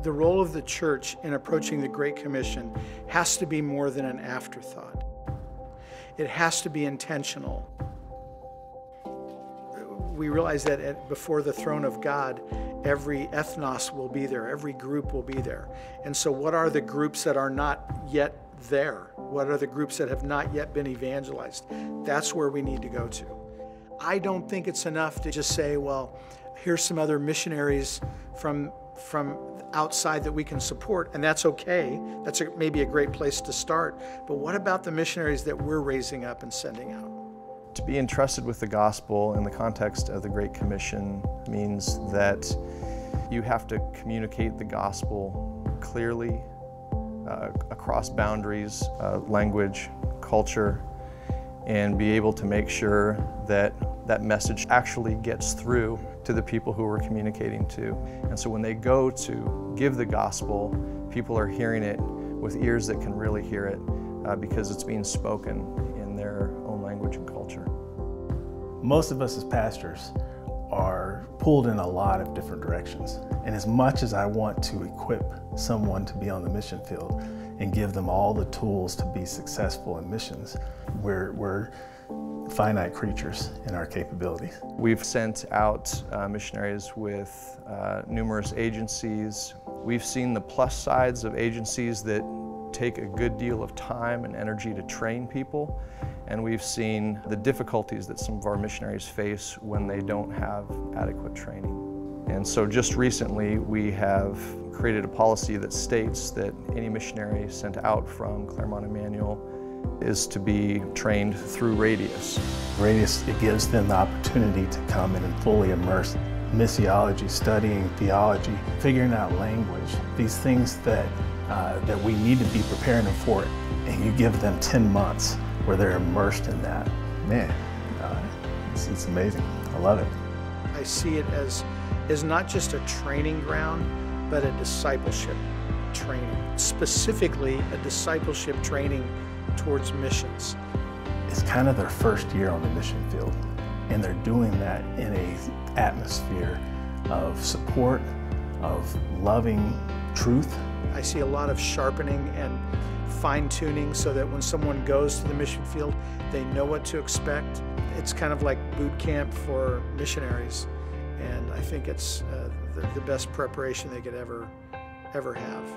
The role of the church in approaching the Great Commission has to be more than an afterthought. It has to be intentional. We realize that before the throne of God, every ethnos will be there, every group will be there. And so what are the groups that are not yet there? What are the groups that have not yet been evangelized? That's where we need to go to. I don't think it's enough to just say, well, here's some other missionaries from outside that we can support, and that's okay. That's maybe a great place to start. But what about the missionaries that we're raising up and sending out? To be entrusted with the gospel in the context of the Great Commission means that you have to communicate the gospel clearly across boundaries, language, culture, and be able to make sure that that message actually gets through to the people who we're communicating to. And so when they go to give the gospel, people are hearing it with ears that can really hear it because it's being spoken in their own language and culture. Most of us as pastors are pulled in a lot of different directions. And as much as I want to equip someone to be on the mission field and give them all the tools to be successful in missions, we're finite creatures in our capabilities. We've sent out missionaries with numerous agencies. We've seen the plus sides of agencies that take a good deal of time and energy to train people, and we've seen the difficulties that some of our missionaries face when they don't have adequate training. And so just recently we have created a policy that states that any missionary sent out from Claremont Emmanuel is to be trained through Radius. Radius, it gives them the opportunity to come in and fully immerse missiology, studying theology, figuring out language, these things that we need to be preparing them for, and you give them 10 months where they're immersed in that. Man, it's amazing. I love it. I see it as not just a training ground, but a discipleship training, specifically a discipleship training towards missions. It's kind of their first year on the mission field, and they're doing that in an atmosphere of support, of loving truth. I see a lot of sharpening and fine-tuning so that when someone goes to the mission field, they know what to expect. It's kind of like boot camp for missionaries, and I think it's the best preparation they could ever have.